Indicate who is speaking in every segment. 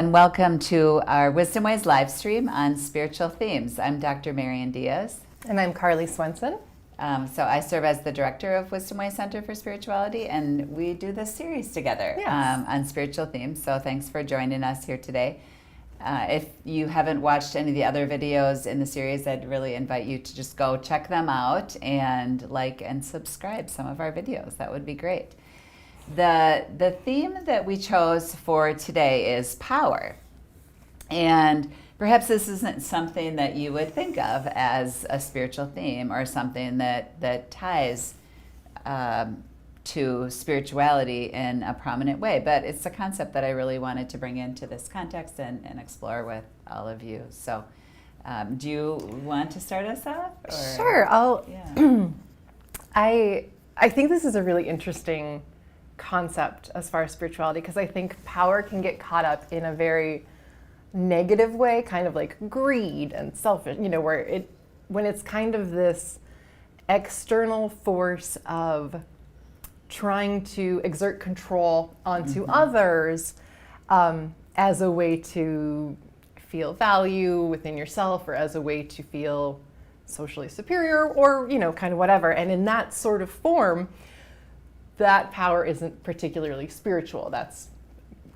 Speaker 1: And welcome to our Wisdom Ways live stream on spiritual themes. I'm Dr. Marian Diaz.
Speaker 2: And I'm Carly Swenson.
Speaker 1: So I serve as the director of Wisdom Ways Center for Spirituality, and we do this series together on spiritual themes. So thanks for joining us here today. If you haven't watched any of the other videos in the series, I'd really invite you to just go check them out and like and subscribe some of our videos. That would be great. The theme that we chose for today is power. And perhaps this isn't something that you would think of as a spiritual theme or something that ties to spirituality in a prominent way, but it's a concept that I really wanted to bring into this context and explore with all of you. So do you want to start us off? Or?
Speaker 2: Sure. I think this is a really interesting concept as far as spirituality, because I think power can get caught up in a very negative way, kind of like greed and selfish, where when it's kind of this external force of trying to exert control onto others as a way to feel value within yourself, or as a way to feel socially superior, or kind of whatever. And in that sort of form, that power isn't particularly spiritual. That's,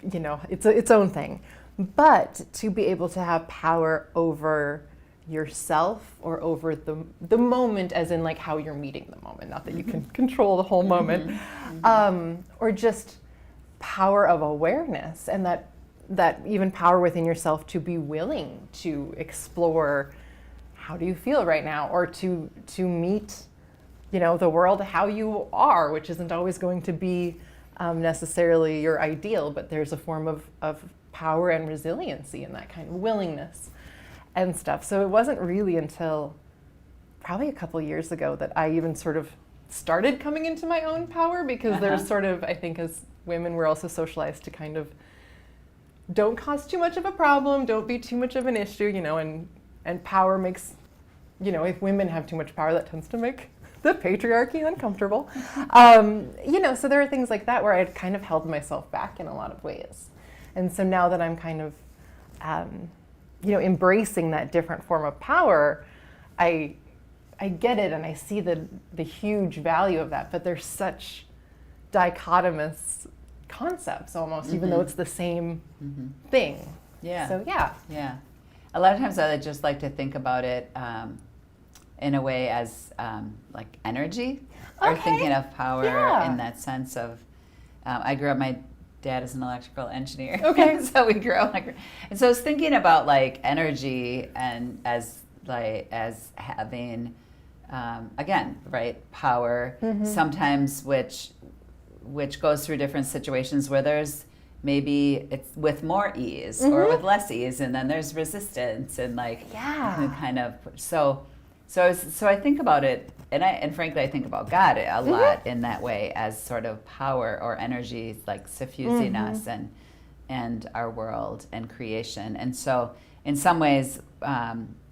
Speaker 2: it's its own thing. But to be able to have power over yourself, or over the moment, as in like how you're meeting the moment, not that you can control the whole moment, or just power of awareness, and that even power within yourself to be willing to explore how do you feel right now, or to meet the world how you are, which isn't always going to be necessarily your ideal, but there's a form of power and resiliency in that kind of willingness and stuff. So it wasn't really until probably a couple years ago that I even sort of started coming into my own power, because there's sort of, I think as women, we're also socialized to kind of don't cause too much of a problem, don't be too much of an issue, and power makes, if women have too much power, that tends to make the patriarchy uncomfortable. So there are things like that where I'd kind of held myself back in a lot of ways. And so now that I'm kind of, embracing that different form of power, I get it, and I see the huge value of that, but there's such dichotomous concepts almost, even though it's the same thing.
Speaker 1: Yeah.
Speaker 2: So yeah.
Speaker 1: Yeah. A lot of times I just like to think about it in a way as like energy, or thinking of power in that sense of, I grew up, my dad is an electrical engineer. Okay. So we grew up and so I was thinking about like energy and as having, again, right, power, sometimes which goes through different situations where there's maybe it's with more ease or with less ease, and then there's resistance and like kind of so I think about it, and frankly I think about God a lot in that way, as sort of power or energy, like suffusing us and our world and creation. And so in some ways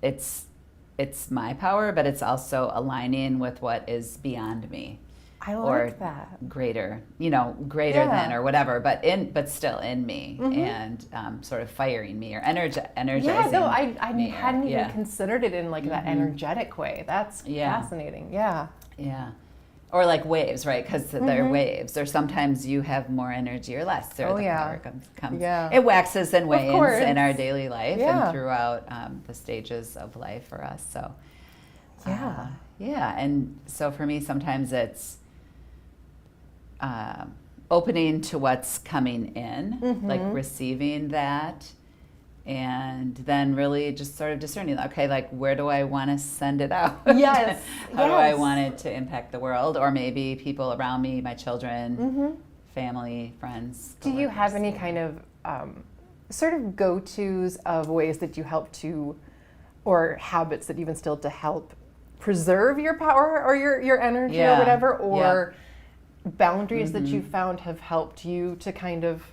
Speaker 1: it's my power, but it's also aligning with what is beyond me.
Speaker 2: I like that.
Speaker 1: Greater than, or whatever, but still in me, and sort of firing me or energizing.
Speaker 2: Yeah, no, I hadn't even considered it in like that energetic way. That's fascinating. Yeah.
Speaker 1: Yeah. Or like waves, right? Because they're waves. Or sometimes you have more energy or less. Or power comes. Yeah. It waxes and wanes in our daily life and throughout the stages of life for us. So and so for me, sometimes it's opening to what's coming in, like receiving that, and then really just sort of discerning, okay, like where do I want to send it out?
Speaker 2: Yes.
Speaker 1: How do I want it to impact the world, or maybe people around me, my children, family, friends.
Speaker 2: Do you have any kind of sort of go-tos of ways that you help to, or habits that you've instilled to help preserve your power or your energy or whatever, or boundaries that you found have helped you to kind of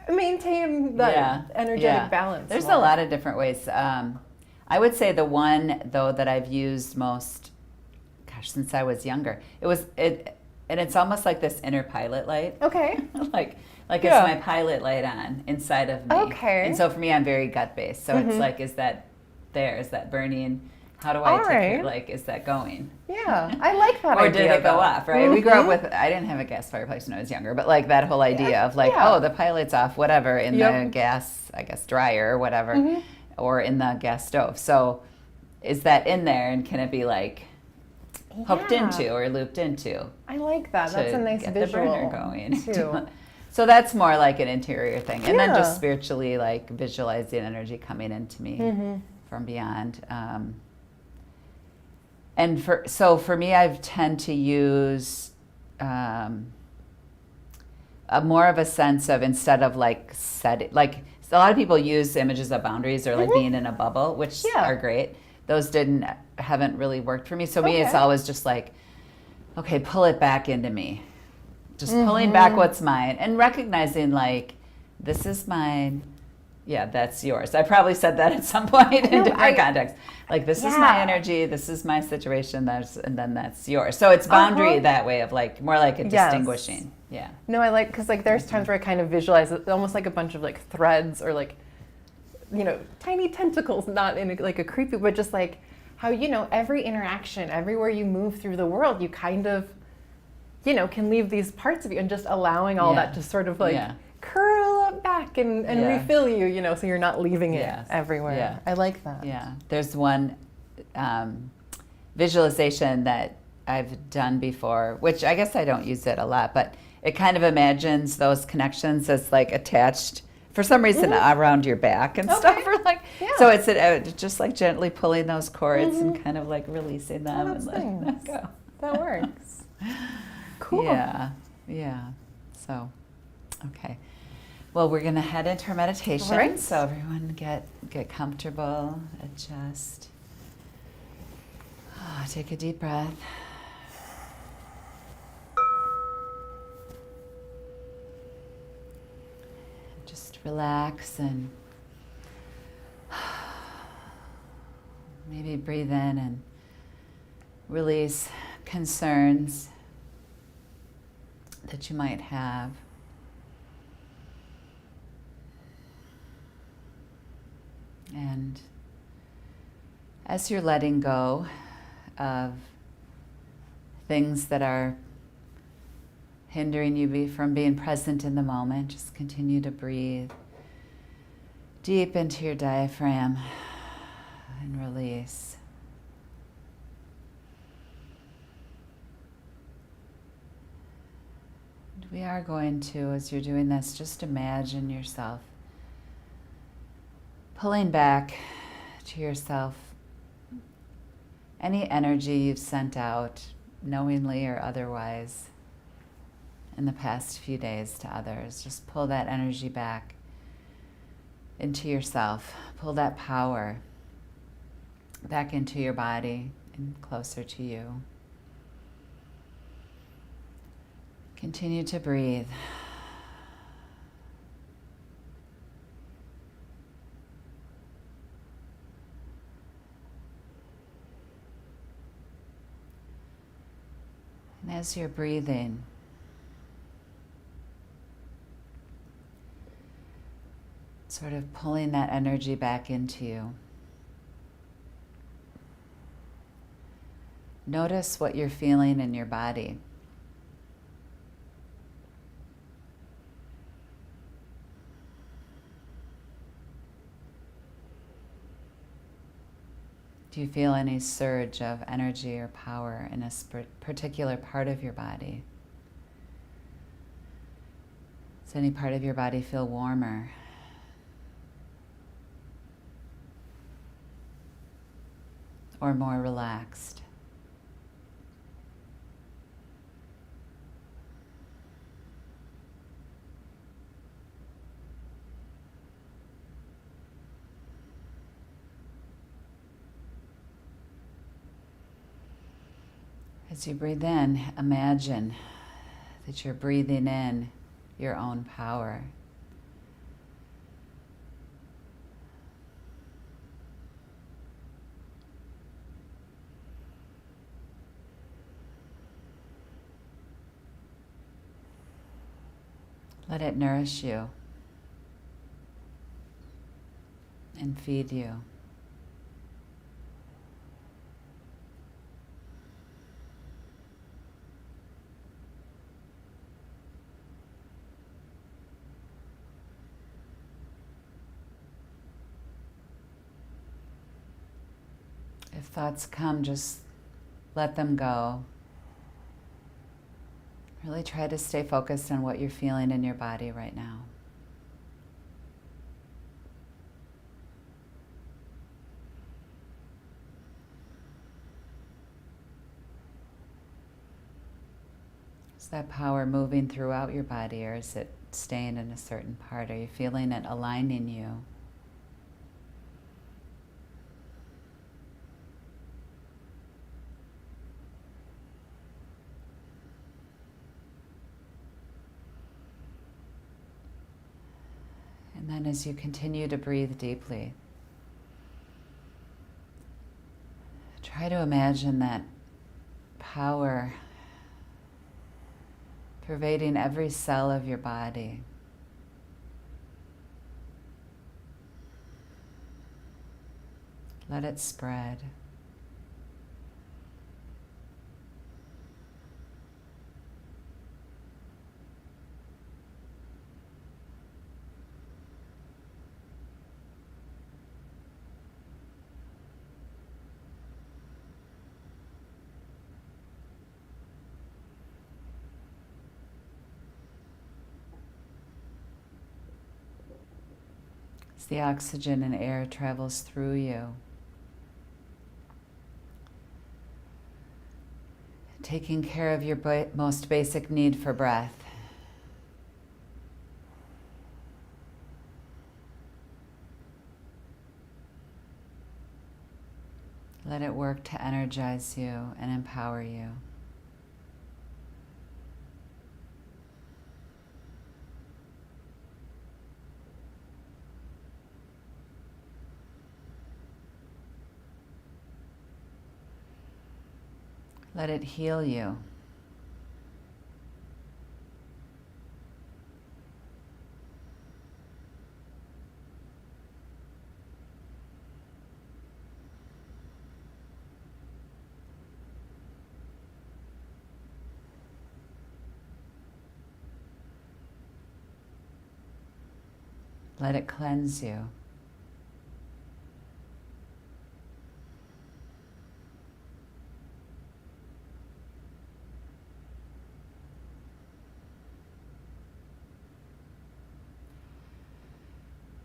Speaker 2: maintain that energetic balance?
Speaker 1: There's a lot of different ways. I would say the one though that I've used most, since I was younger, and it's almost like this inner pilot light.
Speaker 2: Okay.
Speaker 1: like Like it's my pilot light on inside of me.
Speaker 2: Okay.
Speaker 1: And so for me, I'm very gut based. So it's like, is that there? Is that burning? How do I take care? Like, is that going?
Speaker 2: Yeah, I like that
Speaker 1: or
Speaker 2: idea.
Speaker 1: Or did it go off, right? We grew up with, I didn't have a gas fireplace when I was younger, but like that whole idea of like, oh, the pilot's off, whatever, in the gas, I guess, dryer or whatever, or in the gas stove. So is that in there, and can it be like hooked into or looped into?
Speaker 2: I like that. That's a nice
Speaker 1: get
Speaker 2: visual
Speaker 1: the burner going
Speaker 2: too.
Speaker 1: So that's more like an interior thing. And then just spiritually, like visualizing energy coming into me from beyond. And for me, I tend to use a more of a sense of, instead of like setting, like a lot of people use images of boundaries or like being in a bubble, which are great. Those haven't really worked for me. So me, it's always just like, okay, pull it back into me. Just pulling back what's mine and recognizing like, this is mine. Yeah, that's yours. I probably said that at some point in different contexts. Like, this is my energy, this is my situation, and then that's yours. So it's boundary that way of like, more like a distinguishing. Yeah.
Speaker 2: No, I like, because like there's times where I kind of visualize it almost like a bunch of like threads or like, you know, tiny tentacles, not in like a creepy, but just like how, you know, every interaction, everywhere you move through the world, you kind of, you know, can leave these parts of you, and just allowing all that to sort of like curl up back and refill you, you know, so you're not leaving it everywhere. Yeah. I like that.
Speaker 1: Yeah. There's one visualization that I've done before, which I guess I don't use it a lot, but it kind of imagines those connections as like attached for some reason around your back and stuff. Or like, so it's just like gently pulling those cords and kind of like releasing them and letting them go.
Speaker 2: That works. Cool.
Speaker 1: Yeah. Yeah. So, okay. Well, we're going to head into our meditation. All right. So everyone get comfortable, adjust. Take a deep breath. Just relax and maybe breathe in and release concerns that you might have. And as you're letting go of things that are hindering you from being present in the moment, just continue to breathe deep into your diaphragm and release. And we are going to, as you're doing this, just imagine yourself pulling back to yourself any energy you've sent out, knowingly or otherwise, in the past few days to others. Just pull that energy back into yourself. Pull that power back into your body and closer to you. Continue to breathe. And as you're breathing, sort of pulling that energy back into you, notice what you're feeling in your body. Do you feel any surge of energy or power in a particular part of your body? Does any part of your body feel warmer? Or more relaxed? As you breathe in, imagine that you're breathing in your own power. Let it nourish you and feed you. If thoughts come, just let them go. Really try to stay focused on what you're feeling in your body right now. Is that power moving throughout your body, or is it staying in a certain part? Are you feeling it aligning you? And then as you continue to breathe deeply, try to imagine that power pervading every cell of your body. Let it spread. As the oxygen and air travels through you, taking care of your most basic need for breath. Let it work to energize you and empower you. Let it heal you. Let it cleanse you.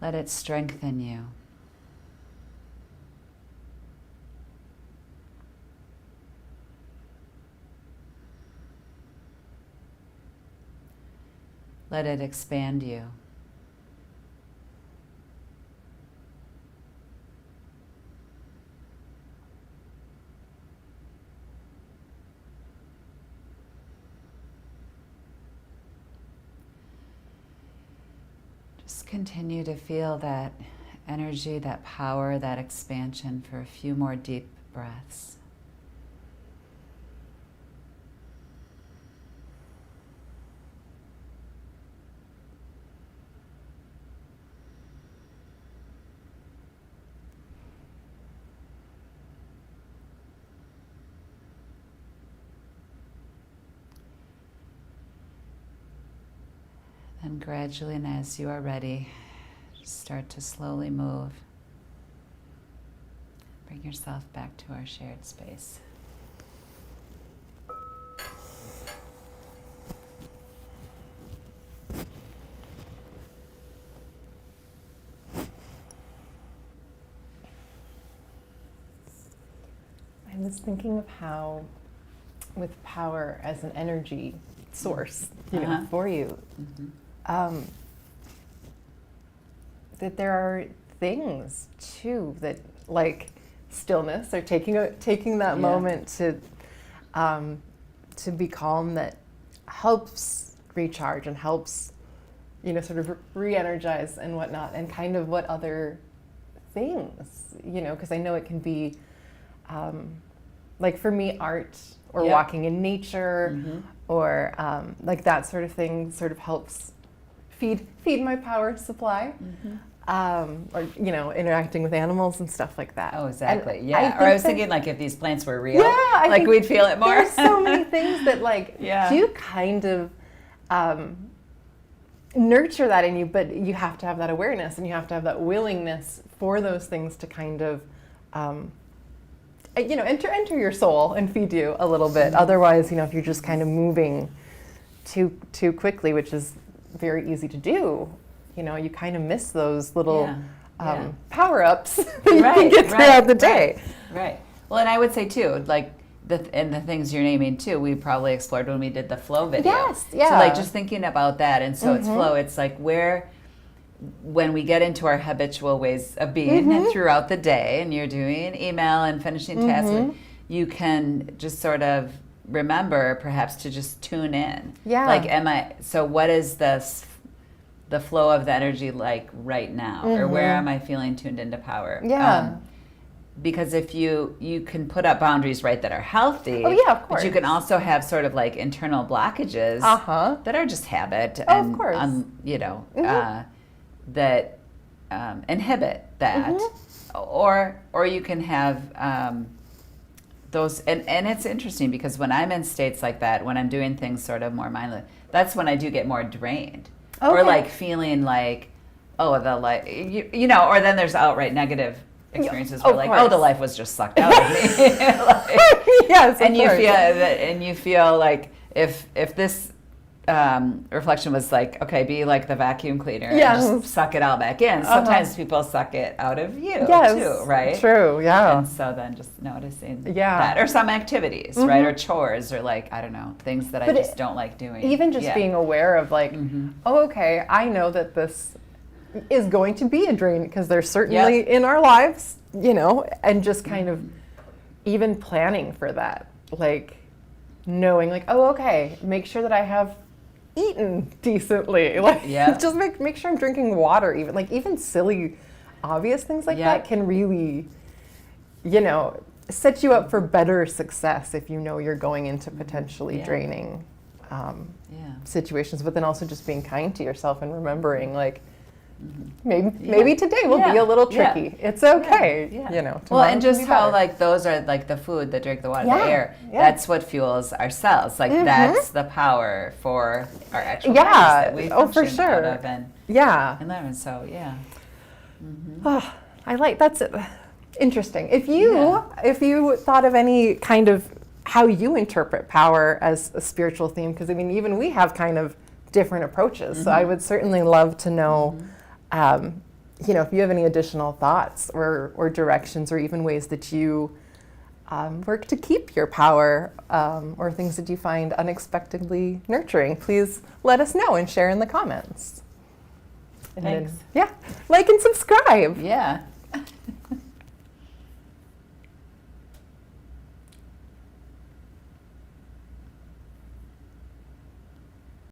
Speaker 1: Let it strengthen you. Let it expand you. Just continue to feel that energy, that power, that expansion for a few more deep breaths. And gradually, and as you are ready, just start to slowly move. Bring yourself back to our shared space.
Speaker 2: I was thinking of how, with power as an energy source, for you, that there are things too that, like stillness, or taking that moment to be calm, that helps recharge and helps, sort of re-energize and whatnot. And kind of what other things, because I know it can be, like for me, art or walking in nature, or like that sort of thing sort of helps feed my power supply. Or, you know, interacting with animals and stuff like that.
Speaker 1: Oh, exactly.
Speaker 2: And
Speaker 1: Yeah. Or I was thinking, like, if these plants were real,
Speaker 2: I
Speaker 1: like,
Speaker 2: think
Speaker 1: we'd feel it more.
Speaker 2: There's so many things that, like,
Speaker 1: Yeah.
Speaker 2: do kind of nurture that in you, but you have to have that awareness and you have to have that willingness for those things to kind of, you know, enter your soul and feed you a little bit. Otherwise, you know, if you're just kind of moving too quickly, which is very easy to do, you know, you kind of miss those little power-ups that you can get throughout the day.
Speaker 1: Right. Well, and I would say too, like, the things you're naming too, we probably explored when we did the flow video.
Speaker 2: Yes, yeah.
Speaker 1: So, like, just thinking about that, and so it's flow. It's like when we get into our habitual ways of being throughout the day, and you're doing email and finishing tasks, you can just sort of remember perhaps to just tune in.
Speaker 2: Yeah.
Speaker 1: Like, so what is the flow of the energy like right now, or where am I feeling tuned into power?
Speaker 2: Yeah.
Speaker 1: Because if you can put up boundaries, right, that are healthy.
Speaker 2: Oh, yeah, of course.
Speaker 1: But you can also have sort of like internal blockages that are just habit and
Speaker 2: of course.
Speaker 1: You know, that inhibit that, or you can have those, and it's interesting because when I'm in states like that, when I'm doing things sort of more mindless, that's when I do get more drained. Or like feeling like, oh, the life, you know, or then there's outright negative experiences where, like, oh, the life was just sucked out of me. Like,
Speaker 2: yes,
Speaker 1: and you feel that, and you feel like if this reflection was like, okay, be like the vacuum cleaner and just suck it all back in. Sometimes people suck it out of you too, right?
Speaker 2: True, yeah.
Speaker 1: And so then just noticing that, or some activities, right, or chores, or like, I don't know, things that I just don't like doing.
Speaker 2: Even just being aware of like, oh, okay, I know that this is going to be a drain because they're certainly in our lives, you know, and just kind of even planning for that, like knowing like, oh, okay, make sure that I have eaten decently, like just make sure I'm drinking water, even silly obvious things like that can really, you know, set you up for better success if you know you're going into potentially draining situations, but then also just being kind to yourself and remembering like maybe today will be a little tricky. It's okay, you know.
Speaker 1: Well, and just how like those are like the food, the drink, the water, the air. That's what fuels our cells. Like that's the power for our actual bodies that we function out of and learn. So
Speaker 2: Oh, I like that's interesting. If you thought of any kind of how you interpret power as a spiritual theme, because I mean even we have kind of different approaches. So I would certainly love to know. You know, if you have any additional thoughts or directions or even ways that you work to keep your power or things that you find unexpectedly nurturing, please let us know and share in the comments. And
Speaker 1: Thanks.
Speaker 2: then, like and subscribe.
Speaker 1: yeah.